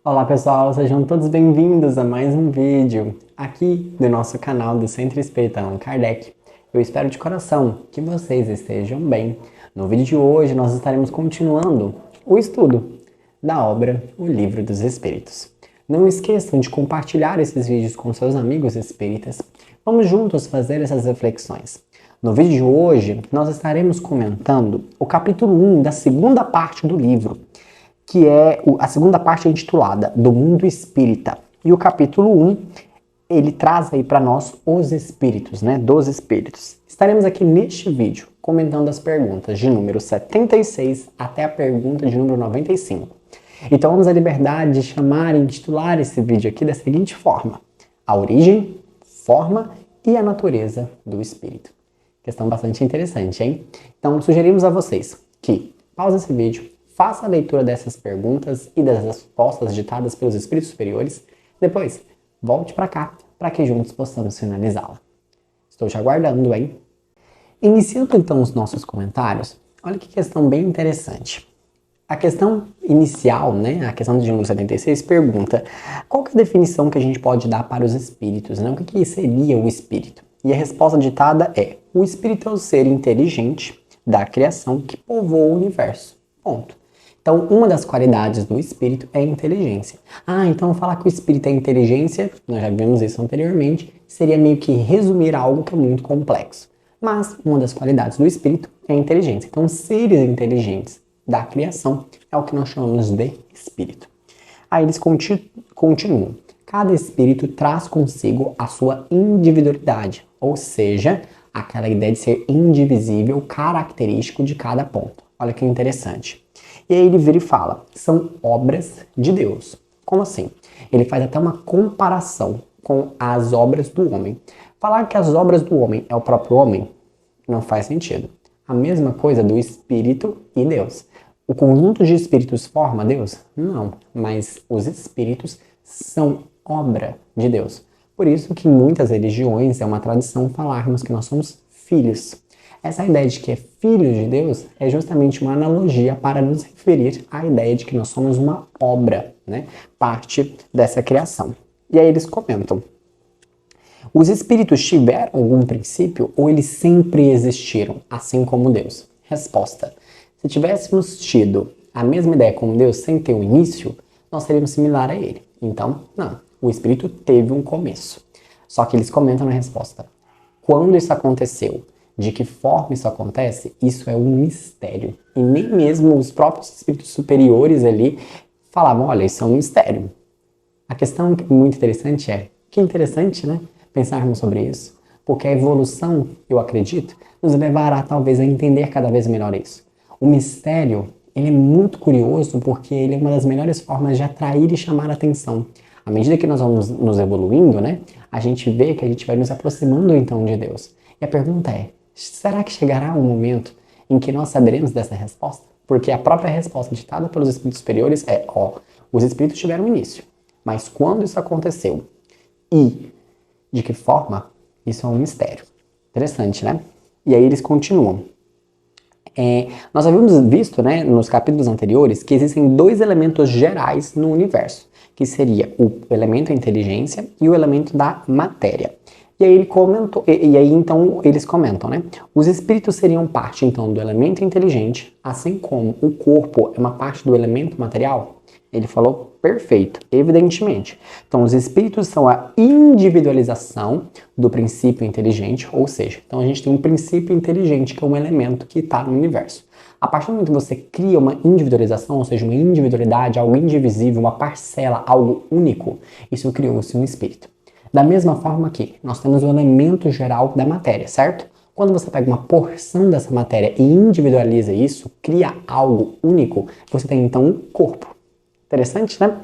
Olá pessoal, sejam todos bem-vindos a mais um vídeo aqui do nosso canal do Centro Espírita Allan Kardec. Eu espero de coração que vocês estejam bem. No vídeo de hoje nós estaremos continuando o estudo da obra O Livro dos Espíritos. Não esqueçam de compartilhar esses vídeos com seus amigos espíritas. Vamos juntos fazer essas reflexões. No vídeo de hoje nós estaremos comentando o capítulo 1 da segunda parte do livro, que é a segunda parte intitulada Do Mundo Espírita. E o capítulo 1, ele traz aí para nós os espíritos, né? Dos espíritos. Estaremos aqui neste vídeo comentando as perguntas de número 76 até a pergunta de número 95. Então vamos à liberdade de chamar e intitular esse vídeo aqui da seguinte forma: a origem, forma e a natureza do espírito. Questão bastante interessante, hein? Então sugerimos a vocês que pause esse vídeo, faça a leitura dessas perguntas e das respostas ditadas pelos espíritos superiores. Depois, volte para cá, para que juntos possamos finalizá-la. Estou te aguardando, hein? Iniciando então os nossos comentários, olha que questão bem interessante. A questão inicial, né, a questão de número 76, pergunta qual que é a definição que a gente pode dar para os espíritos, né? O que seria o espírito? E a resposta ditada é: o espírito é o ser inteligente da criação que povoa o universo. Ponto. Então, uma das qualidades do espírito é a inteligência. Então falar que o espírito é inteligência, nós já vimos isso anteriormente, seria meio que resumir algo que é muito complexo. Mas uma das qualidades do espírito é a inteligência. Então, seres inteligentes da criação é o que nós chamamos de espírito. Aí eles continuam. Cada espírito traz consigo a sua individualidade, ou seja, aquela ideia de ser indivisível, característico de cada ponto. Olha que interessante. E aí ele vira e fala, são obras de Deus. Como assim? Ele faz até uma comparação com as obras do homem. Falar que as obras do homem é o próprio homem não faz sentido. A mesma coisa do espírito e Deus. O conjunto de espíritos forma Deus? Não, mas os espíritos são obra de Deus. Por isso que em muitas religiões é uma tradição falarmos que nós somos filhos. Essa ideia de que é filho de Deus é justamente uma analogia para nos referir à ideia de que nós somos uma obra, né? Parte dessa criação. E aí eles comentam: os espíritos tiveram algum princípio ou eles sempre existiram, assim como Deus? Resposta: se tivéssemos tido a mesma ideia como Deus sem ter um início, nós seríamos similar a ele. Então, não. O espírito teve um começo. Só que eles comentam na resposta: quando isso aconteceu? De que forma isso acontece? Isso é um mistério. E nem mesmo os próprios espíritos superiores ali falavam, olha, isso é um mistério. A questão muito interessante é, que interessante, né? Pensarmos sobre isso. Porque a evolução, eu acredito, nos levará talvez a entender cada vez melhor isso. O mistério, ele é muito curioso porque ele é uma das melhores formas de atrair e chamar a atenção. À medida que nós vamos nos evoluindo, né? A gente vê que a gente vai nos aproximando então de Deus. E a pergunta é, será que chegará um momento em que nós saberemos dessa resposta? Porque a própria resposta ditada pelos espíritos superiores é, os espíritos tiveram início, mas quando isso aconteceu e de que forma, isso é um mistério. Interessante, né? E aí eles continuam. Nós havíamos visto, né, nos capítulos anteriores, que existem dois elementos gerais no universo, que seria o elemento inteligência e o elemento da matéria. E aí, então eles comentam, né? Os espíritos seriam parte então do elemento inteligente, assim como o corpo é uma parte do elemento material. Ele falou perfeito, evidentemente. Então os espíritos são a individualização do princípio inteligente, ou seja, então a gente tem um princípio inteligente que é um elemento que está no universo. A partir do momento que você cria uma individualização, ou seja, uma individualidade, algo indivisível, uma parcela, algo único, isso criou-se um espírito. Da mesma forma que nós temos o elemento geral da matéria, certo? Quando você pega uma porção dessa matéria e individualiza isso, cria algo único, você tem então um corpo. Interessante, né?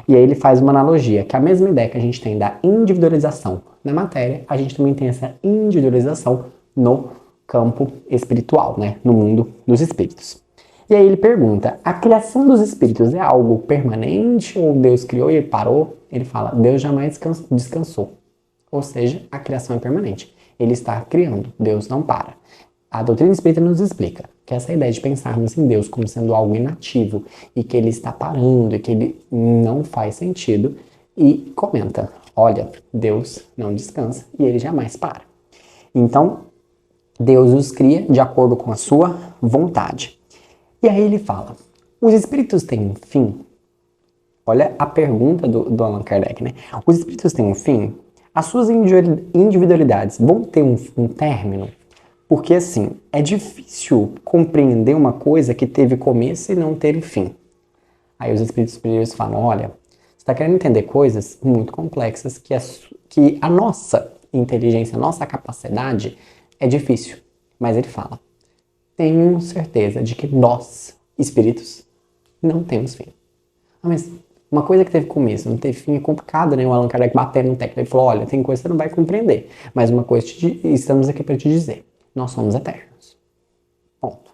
E aí ele faz uma analogia, que a mesma ideia que a gente tem da individualização na matéria, a gente também tem essa individualização no campo espiritual, né? No mundo dos espíritos. E aí ele pergunta, a criação dos espíritos é algo permanente ou Deus criou e parou? Ele fala, Deus jamais descansou. Ou seja, a criação é permanente. Ele está criando, Deus não para. A doutrina espírita nos explica que essa ideia de pensarmos em Deus como sendo algo inativo e que ele está parando e que ele não faz sentido, e comenta, olha, Deus não descansa e ele jamais para. Então, Deus os cria de acordo com a sua vontade. E aí ele fala, os espíritos têm um fim? Olha a pergunta do Allan Kardec, né? Os espíritos têm um fim? As suas individualidades vão ter um término? Porque, assim, é difícil compreender uma coisa que teve começo e não teve fim. Aí os espíritos superiores falam, olha, você está querendo entender coisas muito complexas que a nossa inteligência, a nossa capacidade é difícil. Mas ele fala, tenho certeza de que nós, espíritos, não temos fim. Ah, mas uma coisa que teve começo, não teve fim, é complicado, né? O Allan Kardec batendo no teclado, ele falou, olha, tem coisa que você não vai compreender, mas uma coisa estamos aqui para te dizer. Nós somos eternos. Ponto.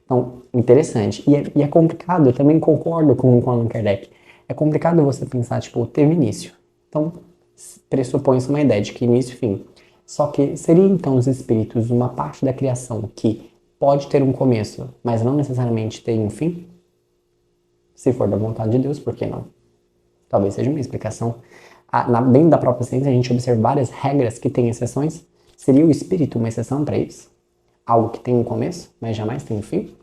Então, interessante. E é complicado, eu também concordo com o Allan Kardec. É complicado você pensar, tipo, teve início. Então, pressupõe-se uma ideia de que início e fim. Só que seria então os espíritos uma parte da criação que pode ter um começo, mas não necessariamente tem um fim? Se for da vontade de Deus, por que não? Talvez seja uma explicação. Dentro da própria ciência, a gente observa várias regras que têm exceções. Seria o espírito uma exceção para isso? Algo que tem um começo, mas jamais tem um fim?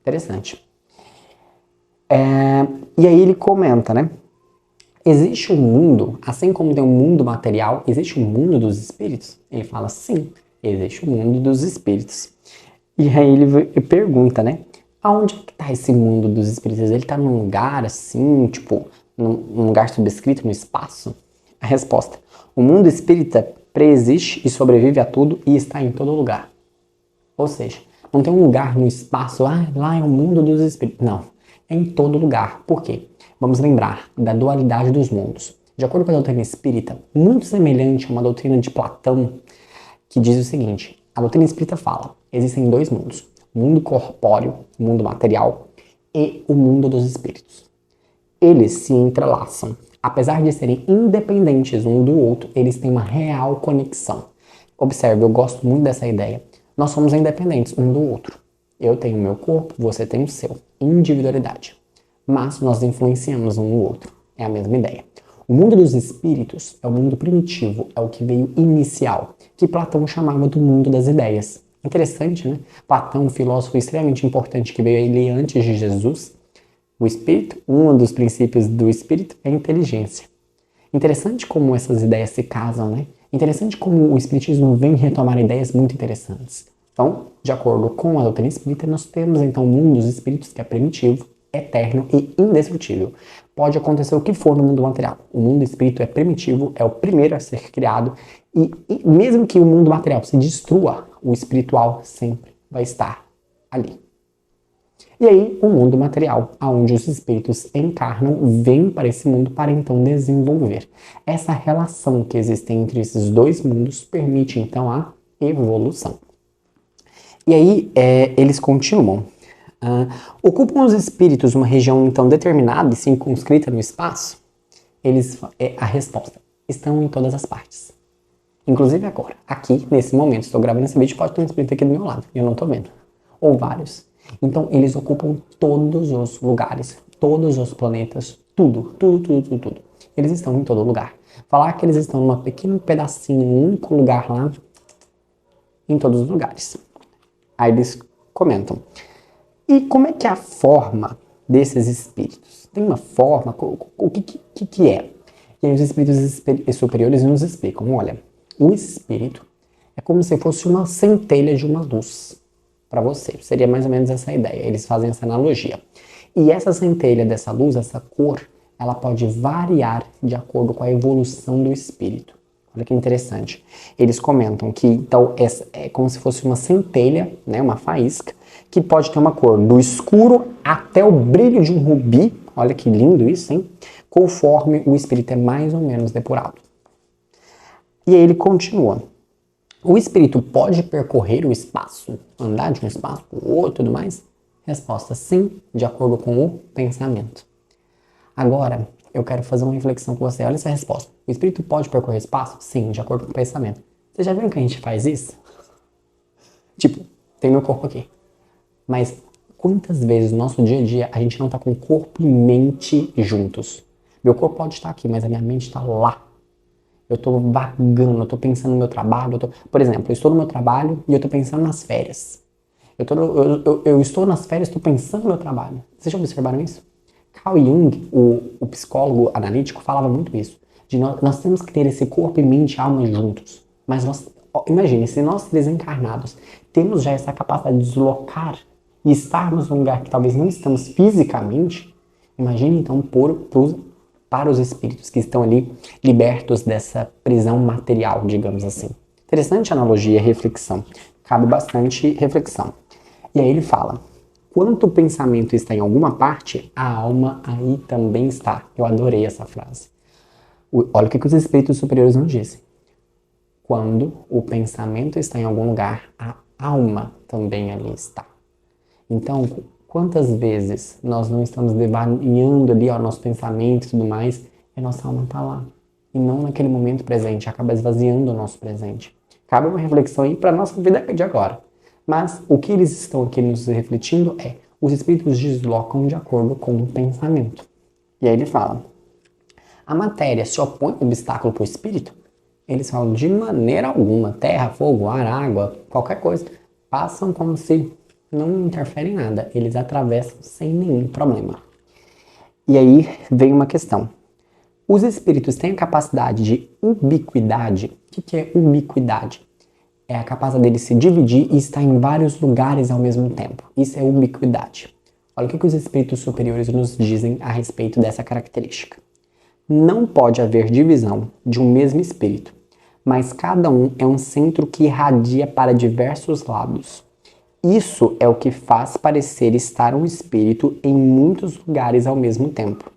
Interessante. E aí ele comenta, né? Existe um mundo, assim como tem um mundo material, existe um mundo dos espíritos? Ele fala, sim, existe um mundo dos espíritos. E aí ele pergunta, né? Aonde que tá esse mundo dos espíritos? Ele tá num lugar assim, tipo, num lugar subscrito no espaço? A resposta, o mundo espírita preexiste e sobrevive a tudo e está em todo lugar. Ou seja, não tem um lugar no espaço, lá é o mundo dos espíritos. Não, é em todo lugar. Por quê? Vamos lembrar da dualidade dos mundos. De acordo com a doutrina espírita, muito semelhante a uma doutrina de Platão, que diz o seguinte, a doutrina espírita fala, existem dois mundos, o mundo corpóreo, o mundo material, e o mundo dos espíritos. Eles se entrelaçam. Apesar de serem independentes um do outro, eles têm uma real conexão. Observe, eu gosto muito dessa ideia. Nós somos independentes um do outro. Eu tenho o meu corpo, você tem o seu. Individualidade. Mas nós influenciamos um no outro. É a mesma ideia. O mundo dos espíritos é o mundo primitivo, é o que veio inicial, que Platão chamava do mundo das ideias. Interessante, né? Platão, um filósofo extremamente importante que veio ali antes de Jesus. O espírito, um dos princípios do espírito é a inteligência. Interessante como essas ideias se casam, né? Interessante como o espiritismo vem retomar ideias muito interessantes. Então, de acordo com a doutrina espírita, nós temos então o mundo dos espíritos que é primitivo, eterno e indestrutível. Pode acontecer o que for no mundo material. O mundo espírito é primitivo, é o primeiro a ser criado e mesmo que o mundo material se destrua, o espiritual sempre vai estar ali. E aí, o mundo material, onde os espíritos encarnam, vêm para esse mundo para então desenvolver. Essa relação que existe entre esses dois mundos permite então a evolução. E aí, eles continuam. Ocupam os espíritos uma região então determinada e circunscrita no espaço? A resposta, estão em todas as partes. Inclusive agora, aqui, nesse momento, estou gravando esse vídeo, pode ter um espírito aqui do meu lado, e eu não estou vendo. Ou vários. Então, eles ocupam todos os lugares, todos os planetas, tudo. Eles estão em todo lugar. Falar que eles estão num pequeno pedacinho, um único lugar lá, em todos os lugares. Aí eles comentam. E como é que é a forma desses espíritos? Tem uma forma? O que é? E aí os espíritos superiores nos explicam. Olha, o espírito é como se fosse uma centelha de uma luz. Para você, seria mais ou menos essa ideia, eles fazem essa analogia. E essa centelha dessa luz, essa cor, ela pode variar de acordo com a evolução do espírito. Olha que interessante. Eles comentam que então é como se fosse uma centelha, né, uma faísca, que pode ter uma cor do escuro até o brilho de um rubi, olha que lindo isso, hein? Conforme o espírito é mais ou menos depurado. E aí ele continua. O espírito pode percorrer o espaço, andar de um espaço para o outro e tudo mais? Resposta, sim, de acordo com o pensamento. Agora, eu quero fazer uma reflexão com você. Olha essa resposta. O espírito pode percorrer espaço? Sim, de acordo com o pensamento. Vocês já viram que a gente faz isso? Tipo, tem meu corpo aqui. Mas quantas vezes no nosso dia a dia a gente não tá com corpo e mente juntos? Meu corpo pode estar aqui, mas a minha mente está lá. Eu tô vagando, eu tô pensando no meu trabalho. Por exemplo, eu estou no meu trabalho e eu tô pensando nas férias. Eu estou nas férias, estou pensando no meu trabalho. Vocês já observaram isso? Carl Jung, o psicólogo analítico, falava muito isso. De nós temos que ter esse corpo e mente e alma juntos. Mas imagine, se nós desencarnados temos já essa capacidade de deslocar e estarmos num lugar que talvez não estamos fisicamente, imagine então para os espíritos que estão ali libertos dessa prisão material, digamos assim. Interessante analogia, reflexão. Cabe bastante reflexão. E aí ele fala, quanto o pensamento está em alguma parte, a alma aí também está. Eu adorei essa frase. Olha o que os espíritos superiores nos dizem. Quando o pensamento está em algum lugar, a alma também ali está. Então, quantas vezes nós não estamos devaneando ali o nosso pensamento e tudo mais, e a nossa alma está lá. E não naquele momento presente, acaba esvaziando o nosso presente. Cabe uma reflexão aí para a nossa vida de agora. Mas o que eles estão aqui nos refletindo é, os espíritos deslocam de acordo com o pensamento. E aí ele fala, a matéria se opõe ao obstáculo para o espírito? Eles falam, de maneira alguma, terra, fogo, ar, água, qualquer coisa, passam como se não interferem em nada, eles atravessam sem nenhum problema. E aí vem uma questão. Os espíritos têm a capacidade de ubiquidade. O que é ubiquidade? É a capacidade dele se dividir e estar em vários lugares ao mesmo tempo. Isso é ubiquidade. Olha o que os espíritos superiores nos dizem a respeito dessa característica. Não pode haver divisão de um mesmo espírito, mas cada um é um centro que irradia para diversos lados. Isso é o que faz parecer estar um espírito em muitos lugares ao mesmo tempo.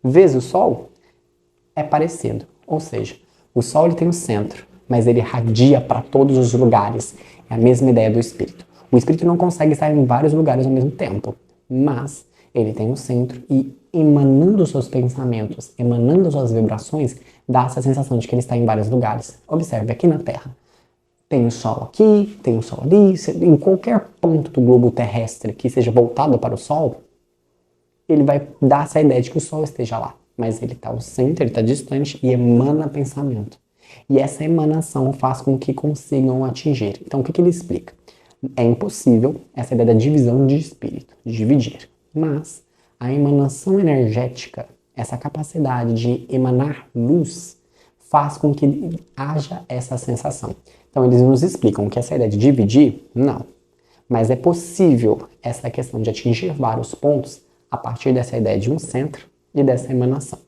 Vês o Sol? É parecido, ou seja, o Sol ele tem um centro, mas ele irradia para todos os lugares. É a mesma ideia do espírito. O espírito não consegue estar em vários lugares ao mesmo tempo, mas ele tem um centro e emanando seus pensamentos, emanando suas vibrações, dá essa sensação de que ele está em vários lugares. Observe aqui na Terra. Tem o Sol aqui, tem o Sol ali, em qualquer ponto do globo terrestre que seja voltado para o Sol, ele vai dar essa ideia de que o Sol esteja lá. Mas ele está ao centro, ele está distante e emana pensamento. E essa emanação faz com que consigam atingir. Então, o que ele explica? É impossível essa ideia da divisão de espírito, de dividir. Mas a emanação energética, essa capacidade de emanar luz, faz com que haja essa sensação. Então, eles nos explicam que essa ideia de dividir, não. Mas é possível essa questão de atingir vários pontos a partir dessa ideia de um centro e dessa emanação.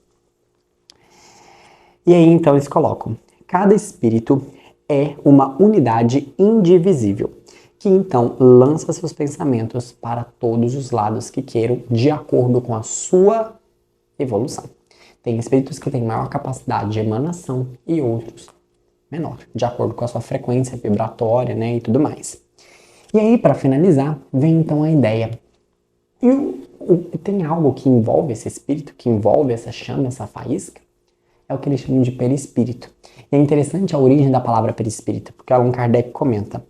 E aí, então, eles colocam, cada espírito é uma unidade indivisível, que então lança seus pensamentos para todos os lados que queiram, de acordo com a sua evolução. Tem espíritos que têm maior capacidade de emanação e outros menor, de acordo com a sua frequência vibratória, né, e tudo mais. E aí, para finalizar, vem então a ideia. Tem algo que envolve esse espírito, que envolve essa chama, essa faísca? É o que eles chamam de perispírito. E é interessante a origem da palavra perispírito, porque Allan Kardec comenta.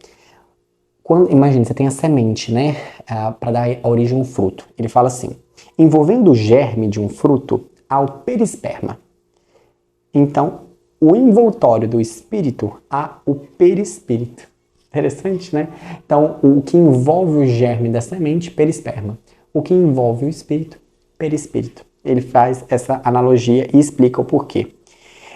Imagina, você tem a semente, né, para dar a origem a um fruto. Ele fala assim, envolvendo o germe de um fruto ao perisperma. Então, o envoltório do espírito há o perispírito. Interessante, né? Então, o que envolve o germe da semente, perisperma. O que envolve o espírito, perispírito. Ele faz essa analogia e explica o porquê.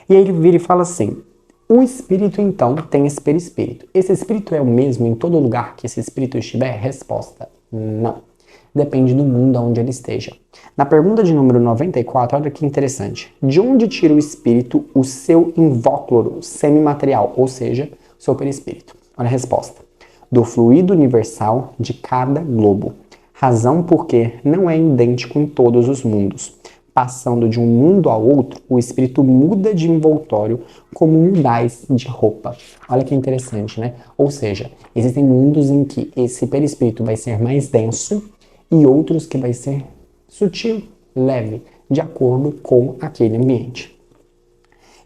E aí ele vira e fala assim, o espírito, então, tem esse perispírito. Esse espírito é o mesmo em todo lugar que esse espírito estiver? Resposta, não. Depende do mundo onde ele esteja. Na pergunta de número 94, olha que interessante. De onde tira o espírito o seu invólucro semimaterial, ou seja, o seu perispírito? Olha a resposta. Do fluido universal de cada globo. Razão porque não é idêntico em todos os mundos. Passando de um mundo ao outro, o espírito muda de envoltório como mudais de roupa. Olha que interessante, né? Ou seja, existem mundos em que esse perispírito vai ser mais denso e outros que vai ser sutil, leve, de acordo com aquele ambiente.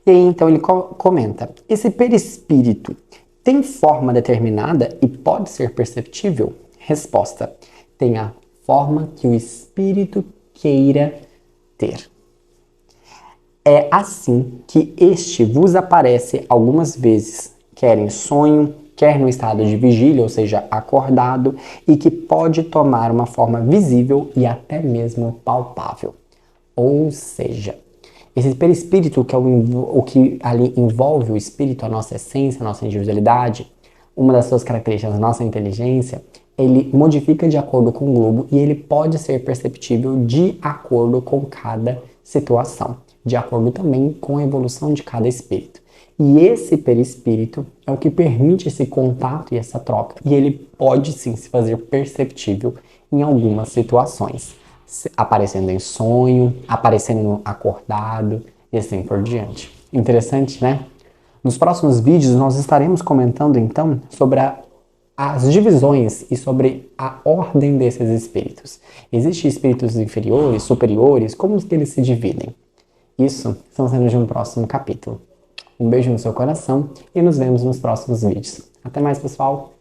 E aí, então, ele comenta, esse perispírito Tem forma determinada e pode ser perceptível? Resposta: tem a forma que o espírito queira ter. É assim que este vos aparece algumas vezes, quer em sonho, quer no estado de vigília, ou seja, acordado, e que pode tomar uma forma visível e até mesmo palpável. Ou seja, esse perispírito, que é o que ali envolve o espírito, a nossa essência, a nossa individualidade, uma das suas características, a nossa inteligência, ele modifica de acordo com o globo e ele pode ser perceptível de acordo com cada situação, de acordo também com a evolução de cada espírito. E esse perispírito é o que permite esse contato e essa troca. E ele pode sim se fazer perceptível em algumas situações, aparecendo em sonho, aparecendo acordado e assim por diante. Interessante, né? Nos próximos vídeos nós estaremos comentando então sobre as divisões e sobre a ordem desses espíritos. Existem espíritos inferiores, superiores, como que eles se dividem? Isso são cenas de um próximo capítulo. Um beijo no seu coração e nos vemos nos próximos vídeos. Até mais, pessoal!